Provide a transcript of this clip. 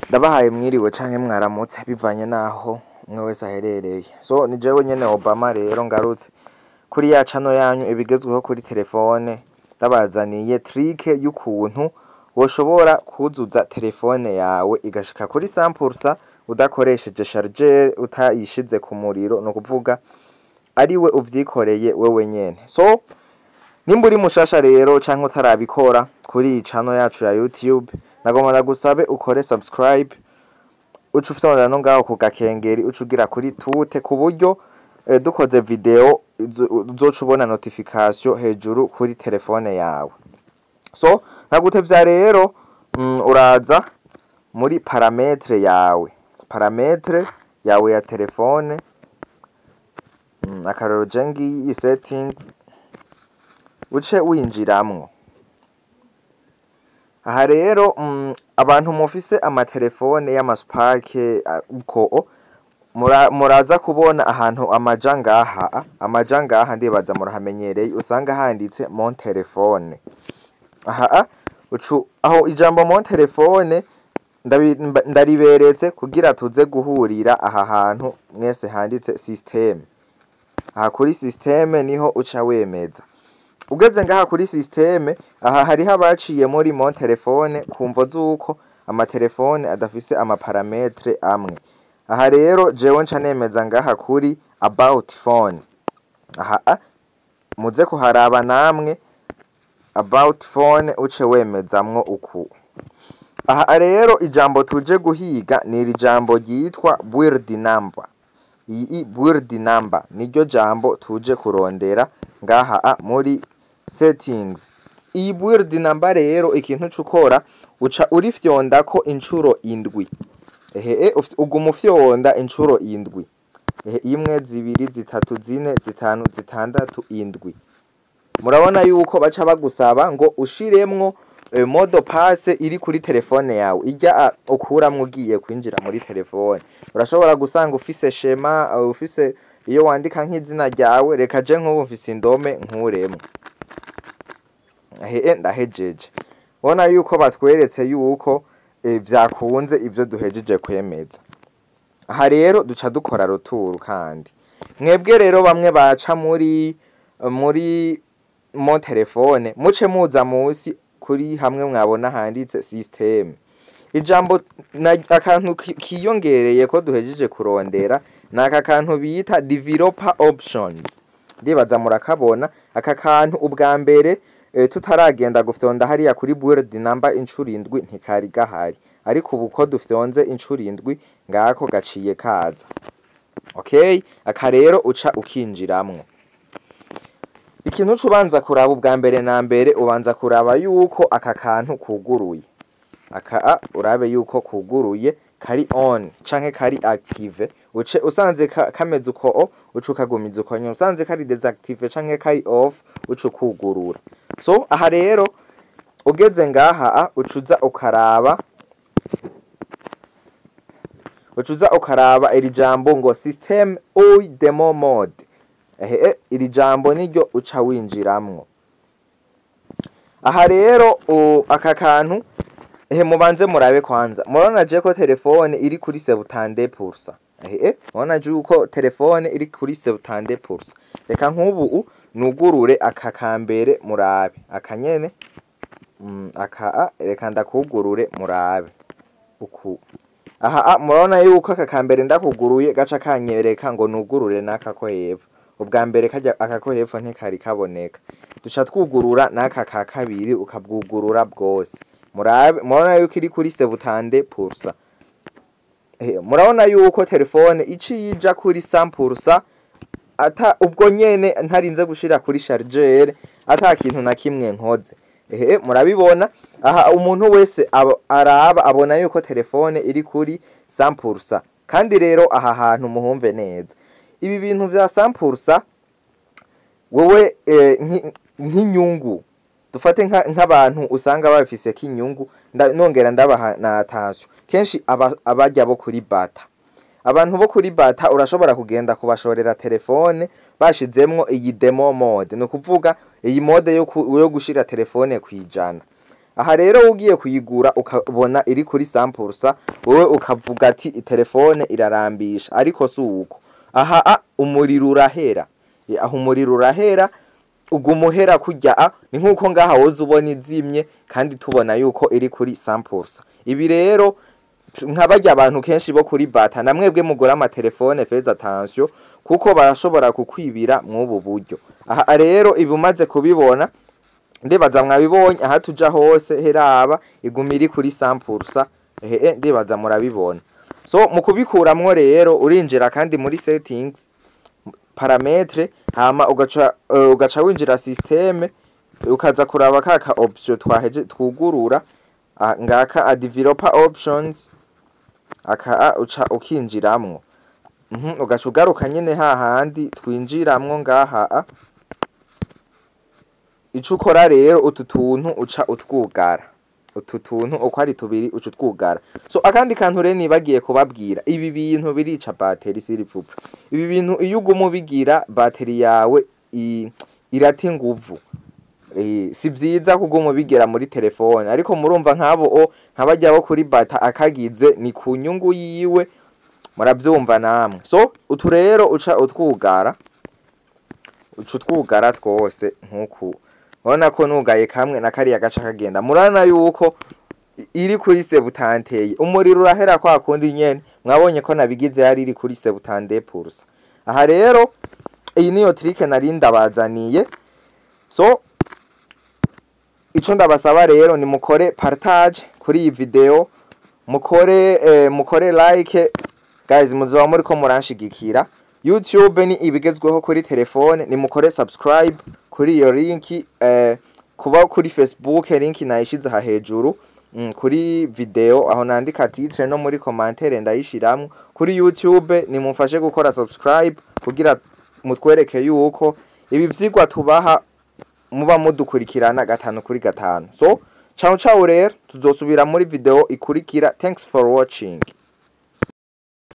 Ndabahaye mwiriwe canke mwaramutse bivanye naho umwe wese aherereye. So ni jewe nyene Obama rero ngarutse kuri ya channel yanyu ibigezweho kuri telefone, ndabazaniye trick y'ukuntu woshobora kuzuza telefone yawe igashika kuri 100% udakoresheje chargeur, utayishize ku muriro, no kuvuga ariwe uvyikoreye wewe nyene. So nimba uri mushasha rero canke utarabikora kuri iyi channel yacu ya YouTube, nagomba ndagusabe ukore subscribe, uca ufitondera no ngaho ku gakengeri, uca ugira kuri tute ku buryo dukoze video uzoca ubona notification hejuru kuri telefone yawe. So ntagutevya rero, uraza muri parametre yawe ya telefone, akarero jengi settings, uce winjiramwo. Aha rero abantu mufise amatelefone y'amasparke uko muraza kubona ahantu amaja ngaha ndibaza murahamenyereye, usanga handitse mon telefone. Aho ijambo mon telefone ndariberetse kugira tuze guhurira aha hantu mwese handitse system. Aha kuri system niho uca wemeza. Ugeze ngaha kuri systeme, aha hariho abaciye muri mon telefone kumvo zuko amatelefone adafise amaparametre amwe. Aha rero jewe nca nemeza ngaha kuri about phone. Aha muze kuharaba namwe about phone uce wemezamwo uku. Aha rero ijambo tuje guhiga ni iri jambo ryitwa build number. Iyi build number niryo jambo tuje kurondera ngaha muri settings. Iyi build number rero ikintu cukora uca urifyondako incuro indwi. Uguma ufyonda incuro indwi. Imwe, zibiri, zitatu, zine, zitanu, zitandatu, indwi. Murabona yuko baca bagusaba ngo ushiremwo mode passe iri kuri telefone yawe, ijya ukuramwo ugiye kwinjira muri telefone. Urashobora gusanga ufise shema, ufise iyo wandika nk'izina ryawe, reka je nk'ubu mfise indome nkuremwo. Ndahejeje. Bona yuko batweretse yuko vyakunze ivyo duhejeje kwemeza. Aha rero duca dukora retour kandi. Mwebwe rero bamwe baca muri mon telefone, muce muza musi kuri hamwe mwabona handitse system. Ijambo akantu kiyongereye ko duhejeje kurondera naka kantu bita developer options. Ndibaza murakabona aka kantu ubwa mbere tutaragenda gufyonda hariya kuri build number incuro indwi ntikari gahari, ariko ubu ko dufyonze incuro indwi ngako gaciye kaza. Okay, aka rero uca ukinjiramwo. Ikintu cubanza kuraba ubwa mbere na mbere, ubanza kuraba yuko aka kantu kuguruye. Aka urabe yuko kuguruye, kari on canke kari active. Uce usanze kameze uko uca ukagumiza uko nyuma, usanze kari desactive canke kari off uca kugurura. So aha rero ugeze ngaha ucuza ukaraba iri jambo ngo system ou demo mode. Iri jambo niryo uca winjiramwo. Aha rero aka kantu mubanze murabe kwanza. Murabona je ko telefone iri kuri 70%. Murabona je uko telefone iri kuri 70%. Reka nk'ubu nugurure aka kambere murabe. Akanyene reka ndakugurure murabe uku. Aha murabona yuko aka kambere ndakuguruye gaca kanyereka ngo nugurure naka ko hepfo. Ubwa mbere kajya aka ko hepfo ntikari kaboneka. Duca twugurura naka ka kabiri ukabwugurura bwose. Murabona yuko iri kuri 70%. Murabona yuko telefone ici yija kuri 100%, ata ubwo nyene ntarinze gushira kuri chargeur, ata kintu na kimwe nkoze. Murabibona aha umuntu wese araba abona yuko telefone iri kuri 100%. Kandi rero aha hantu muhumve neza, ibi bintu vya 100% wewe nk'inyungu dufate nk'abantu usanga bafise k'inyungu, nongera ndabaha na attention. Kenshi abajya bo kuri bata, abantu bo kuri bata urashobora kugenda kubashorera telefone bashizemwo iyi demo mode, no kuvuga iyi mode yo gushira telefone kwijana. aha rero ugiye kuyigura ukabona iri kuri 100%, wowe ukavuga ati telefone irarambisha, ariko si uko. Aha umuriro urahera, aho umuriro urahera ugumuhera kujya ni nkuko ngaha woza ubona izimye kandi tubona yuko iri kuri 100%. Ibi rero nkabajya abantu kenshi bo kuri bata, namwebwe mugura amatelefone feza attention, kuko barashobora kukwibira mw'ubu buryo. Aha rero ibumaze kubibona, ndibaza mwabibonye, aha tuja hose heraba iguma iri kuri 100%, ndibaza murabibona. So mu kubikuramwo rero urinjira kandi muri settings parametre, hama ugaca winjira systeme, ukaza kuraba kaka option twaheje twugurura ngaka developer options, uca ukinjiramwo, ugaca ugaruka nyene hahandi twinjiramwo ngaha. Ico ukora rero utu tuntu uca utwugara, utu tuntu uko ari tubiri uca utwugara. So akandi kantu rero nibagiye kubabwira, ibi bintu birica bateri s'il vous plaît. Ibi bintu iyo uguma ubigira bateri yawe irata inguvu, si vyiza kuguma ubigera muri telefone, ariko murumva nk'abajya bo kuri bata akagize ni ku nyungu yiwe, muravyumva namwe. So utu rero uca utwugara, twose nkuku. Urabona ko nugaye kamwe na kariya gaca kagenda, murana yuko iri kuri 70%, umuriro urahera kwa kundi nyene mwabonye ko nabigize yari iri kuri 70%. Aha rero iyi niyo trick nari ndabazaniye. So ico ndabasaba rero ni mukore partage kuri iyi video, mukore like guys, muzoba muri ko muranshigikira. YouTube ni ibigezweho kuri telefone, ni mukore subscribe kuri iyo linki, kuba kuri Facebook linki nayishize aha hejuru kuri video aho nandika titre, no muri commentaire ndayishiramwe. Kuri YouTube ni mumfashe gukora subscribe kugira mutwereke yuko ibi vyigwa tubaha muba mudukurikirana 5 kuri 5. So ciao rero, tuzosubira muri video ikurikira. Thanks for watching.